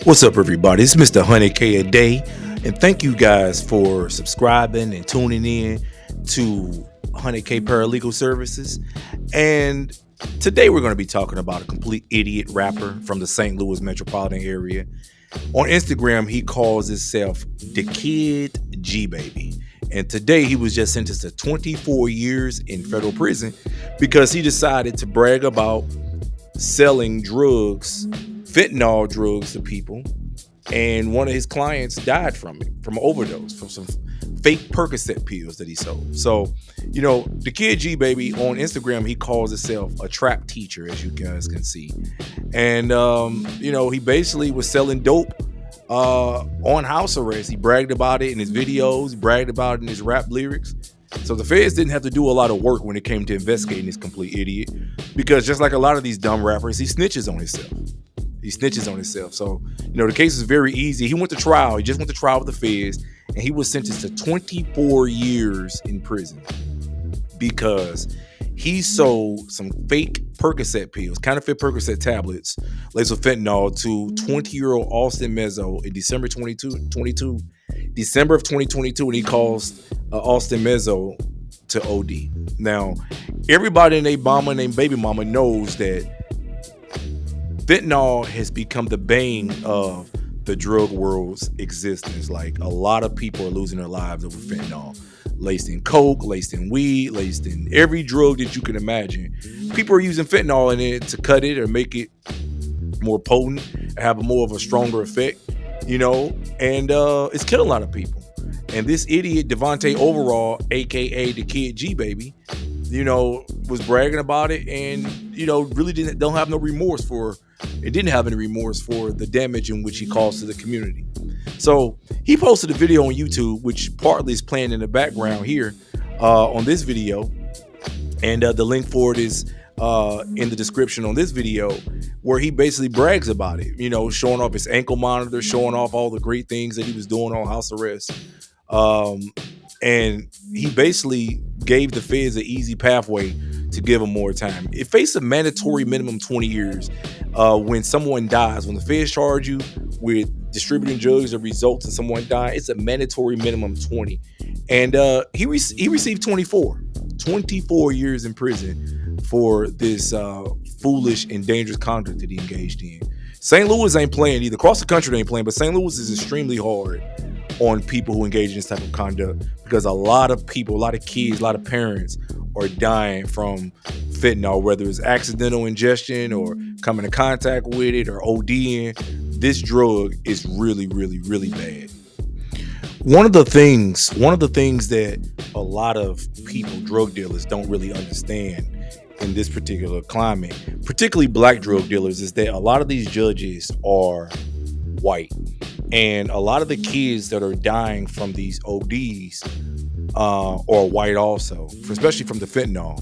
What's up, everybody? It's Mr. 100K a day, and thank you guys for subscribing and tuning in to 100K Paralegal Services. And today we're going to be talking about a complete idiot rapper from the St. Louis metropolitan area. On Instagram, he calls himself the Kid G Baby. And today he was just sentenced to 24 years in federal prison because he decided to brag about selling drugs, fentanyl drugs to people, and one of his clients died from it, from an overdose, from some fake Percocet pills that he sold. So, the Kid G Baby on Instagram, he calls himself a trap teacher, as you guys can see. And, he basically was selling dope on house arrest. He bragged about it in his videos, he bragged about it in his rap lyrics. So the feds didn't have to do a lot of work when it came to investigating this complete idiot, because just like a lot of these dumb rappers, he snitches on himself. So, the case is very easy. He went to trial. He just went to trial with the feds, and he was sentenced to 24 years in prison because he sold some fake Percocet pills, counterfeit Percocet tablets laced with fentanyl to 20-year-old Austin Mezo in December of 2022, and he caused Austin Mezo to OD. Now, everybody in their mama and their baby mama knows that fentanyl has become the bane of the drug world's existence. Like, a lot of people are losing their lives over fentanyl, laced in coke, laced in weed, laced in every drug that you can imagine. People are using fentanyl in it to cut it or make it more potent, have more of a stronger effect, and it's killing a lot of people. And this idiot, Deontae overall, aka the Kid G Baby, was bragging about it and, really didn't have any remorse for the damage in which he caused to the community. So he posted a video on YouTube, which partly is playing in the background here on this video. And the link for it is in the description on this video, where he basically brags about it, showing off his ankle monitor, showing off all the great things that he was doing on house arrest. And he basically gave the feds an easy pathway to give him more time. It faced a mandatory minimum 20 years when someone dies. When the feds charge you with distributing drugs that results in someone dying, it's a mandatory minimum 20. And he received 24 years in prison for this foolish and dangerous conduct that he engaged in. St. Louis ain't playing either. Across the country, they ain't playing, but St. Louis is extremely hard on people who engage in this type of conduct, because a lot of people, a lot of kids, a lot of parents are dying from fentanyl, whether it's accidental ingestion or coming in contact with it or ODing. This drug is really, really, really bad. One of the things that a lot of people, drug dealers, don't really understand in this particular climate, particularly black drug dealers, is that a lot of these judges are white. And a lot of the kids that are dying from these ODs are white also, especially from the fentanyl.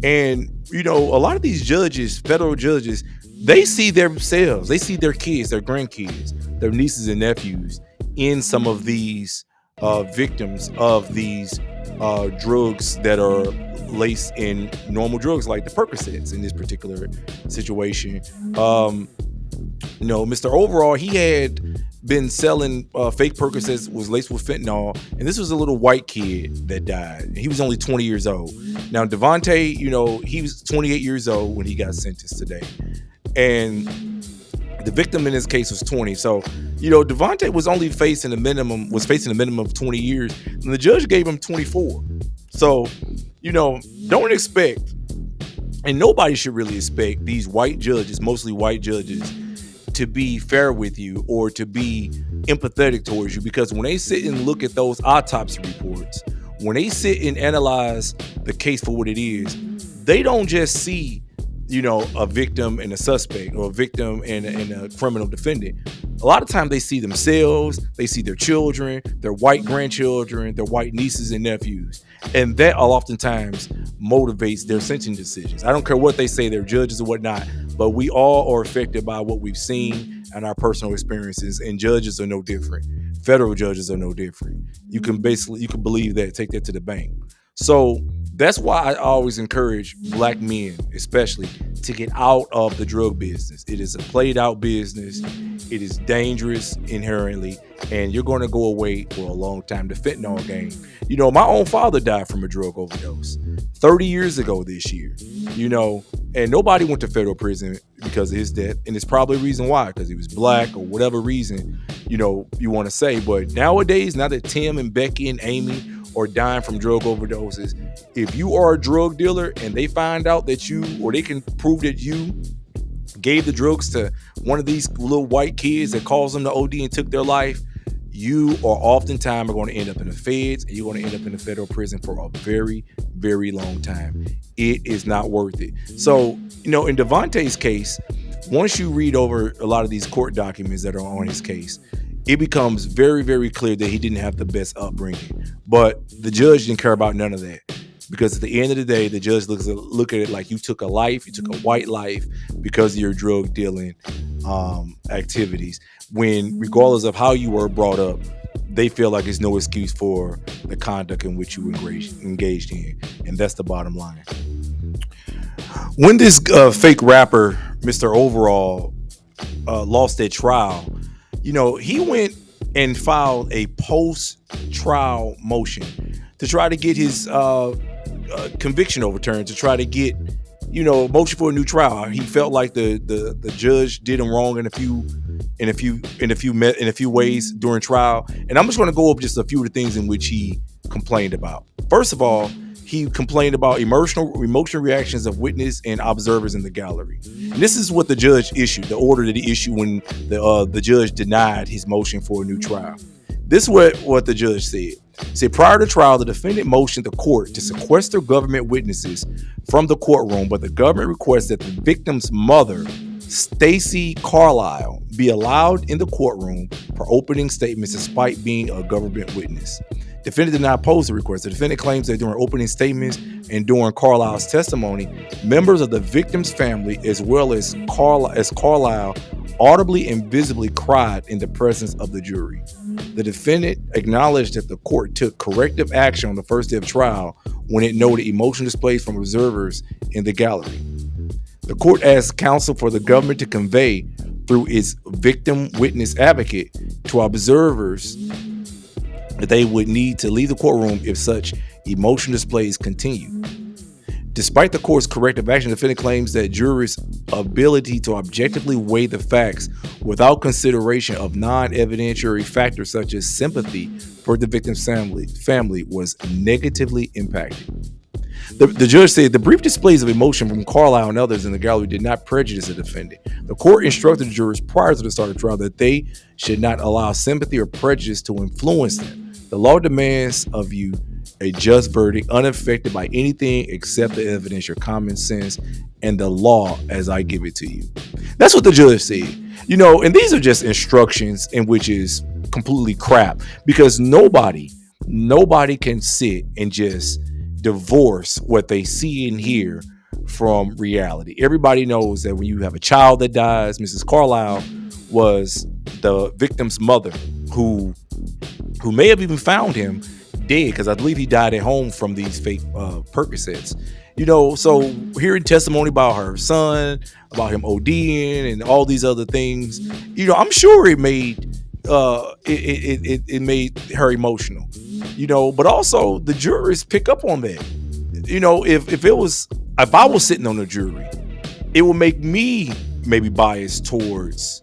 And, a lot of these judges, federal judges, they see themselves, they see their kids, their grandkids, their nieces and nephews in some of these victims of these drugs that are laced in normal drugs like the Percocets in this particular situation. Mr. Overall, he had been selling fake Percocets, was laced with fentanyl, and this was a little white kid that died. He was only 20 years old. Now, Deontae, he was 28 years old when he got sentenced today, and the victim in this case was 20. So, Deontae was only facing a minimum of 20 years, and the judge gave him 24. So, don't expect, and nobody should really expect, these white judges, mostly white judges, to be fair with you or to be empathetic towards you, because when they sit and look at those autopsy reports, when they sit and analyze the case for what it is, they don't just see, a victim and a suspect, or a victim and a criminal defendant. A lot of times they see themselves, they see their children, their white grandchildren, their white nieces and nephews. And that oftentimes motivates their sentencing decisions. I don't care what they say, they're judges or whatnot, but we all are affected by what we've seen and our personal experiences, and judges are no different. Federal judges are no different. You can believe that, take that to the bank. So that's why I always encourage black men, especially, to get out of the drug business. It is a played out business. It is dangerous inherently, and you're going to go away for a long time. The fentanyl game. My own father died from a drug overdose 30 years ago this year. And nobody went to federal prison because of his death, and it's probably a reason why, because he was black or whatever reason you want to say. But nowadays, now that Tim and Becky and Amy are dying from drug overdoses, if you are a drug dealer and they find out that they can prove that you gave the drugs to one of these little white kids that caused them to OD and took their life, you are oftentimes going to end up in the feds, and you're going to end up in the federal prison for a very, very long time. It is not worth it. So, in Deontae's case, once you read over a lot of these court documents that are on his case, it becomes very, very clear that he didn't have the best upbringing. But the judge didn't care about none of that. Because at the end of the day, the judge look at it like you took a white life because of your drug dealing activities. When, regardless of how you were brought up, they feel like there's no excuse for the conduct in which you engaged in. And that's the bottom line. When this fake rapper, Mr. Overall, lost that trial, he went and filed a post-trial motion to try to get his conviction overturned, to try to get motion for a new trial. He felt like the judge did him wrong in a few ways during trial. And I'm just going to go over just a few of the things in which he complained about. First of all, he complained about emotional reactions of witness and observers in the gallery. And this is what the judge issued, the order that he issued when the judge denied his motion for a new trial. This is what the judge said. He said, prior to trial, the defendant motioned the court to sequester government witnesses from the courtroom, but the government requested that the victim's mother, Stacy Carlisle, be allowed in the courtroom for opening statements despite being a government witness. Defendant did not oppose the request. The defendant claims that during opening statements and during Carlisle's testimony, members of the victim's family, as well as Carlisle, audibly and visibly cried in the presence of the jury. The defendant acknowledged that the court took corrective action on the first day of trial when it noted emotional displays from observers in the gallery. The court asked counsel for the government to convey, through its victim witness advocate, to observers that they would need to leave the courtroom if such emotional displays continue. Despite the court's corrective action, the defendant claims that jurors' ability to objectively weigh the facts without consideration of non-evidentiary factors such as sympathy for the victim's family was negatively impacted. The judge said the brief displays of emotion from Carlisle and others in the gallery did not prejudice the defendant. The court instructed the jurors prior to the start of the trial that they should not allow sympathy or prejudice to influence them. The law demands of you a just verdict, unaffected by anything except the evidence, your common sense, and the law as I give it to you. That's what the judge said. And these are just instructions, in which is completely crap, because nobody can sit and just divorce what they see and hear from reality. Everybody knows that when you have a child that dies, Mrs. Carlisle was the victim's mother, who may have even found him dead, because I believe he died at home from these fake Percocets. So hearing testimony about her son, about him ODing and all these other things, I'm sure it made it made her emotional. But also the jurors pick up on that. If I was sitting on the jury, it would make me maybe biased towards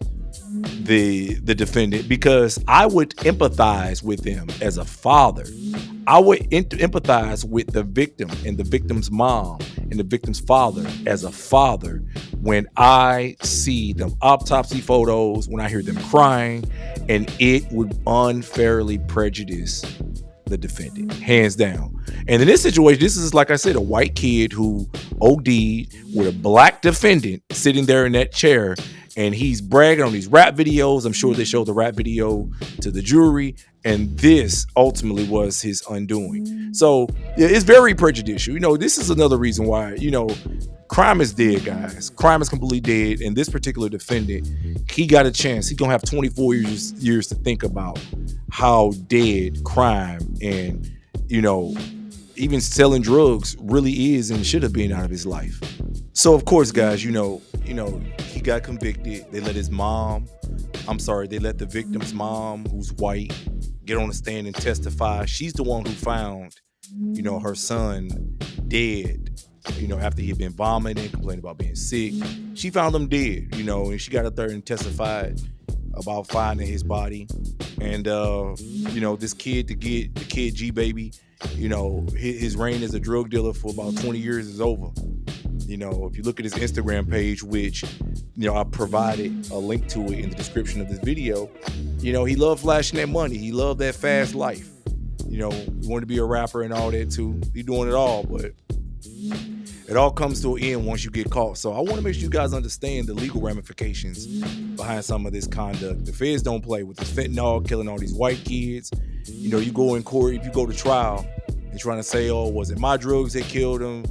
the defendant, because I would empathize with him as a father. I would empathize with the victim and the victim's mom and the victim's father as a father when I see the autopsy photos, when I hear them crying, and it would unfairly prejudice the defendant, hands down. And in this situation, this is, like I said, a white kid who OD'd with a black defendant sitting there in that chair, and he's bragging on these rap videos. I'm sure they showed the rap video to the jury, and this ultimately was his undoing. So it's very prejudicial. This is another reason why, crime is dead, guys. Crime is completely dead. And this particular defendant, he got a chance. He's going to have 24 years to think about how dead crime and, even selling drugs really is and should have been out of his life. So, of course, guys, he got convicted. They let his mom I'm sorry, they let the victim's mom, who's white, get on the stand and testify. She's the one who found, her son dead, after he'd been vomiting, complaining about being sick. She found him dead, and she got up there and testified about finding his body. And this kid, the kid G baby, his reign as a drug dealer for about 20 years is over. If you look at his Instagram page, which I provided a link to it in the description of this video, he loved flashing that money. He loved that fast life. He wanted to be a rapper and all that too. He doing it all, but it all comes to an end once you get caught. So I want to make sure you guys understand the legal ramifications behind some of this conduct. The feds don't play with this fentanyl, killing all these white kids. You go in court, if you go to trial and trying to say, oh, was it my drugs that killed him?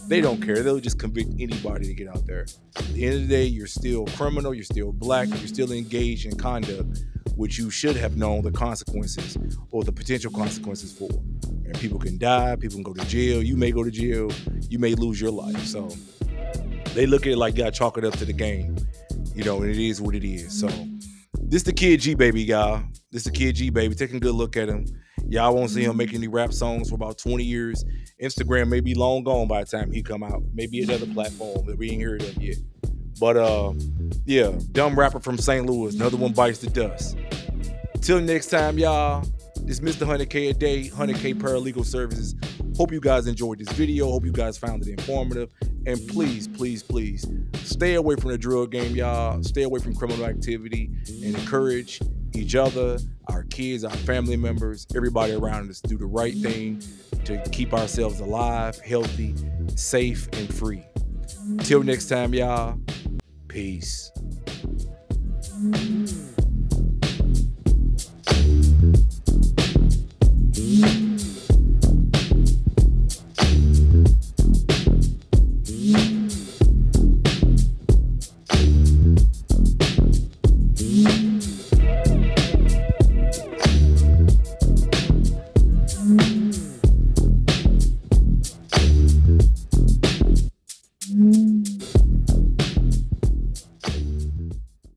They don't care. They'll just convict anybody to get out there. At the end of the day, you're still criminal, you're still black, you're still engaged in conduct which you should have known the consequences or the potential consequences for. And people can die, people can go to jail, you may go to jail, you may lose your life. So they look at it like you gotta chalk it up to the game, and it is what it is. So this the kid G baby, y'all. This the kid G baby. Take a good look at him. Y'all won't see him making any rap songs for about 20 years. Instagram may be long gone by the time he come out. Maybe another platform that we ain't heard of yet. But yeah, dumb rapper from St. Louis. Another one bites the dust. Till next time, y'all. This Mr. 100K a day, 100K paralegal services. Hope you guys enjoyed this video. Hope you guys found it informative. And please, please, please stay away from the drug game, y'all. Stay away from criminal activity and encourage each other, our kids, our family members, everybody around us to do the right thing to keep ourselves alive, healthy, safe, and free. Till next time, y'all. Peace.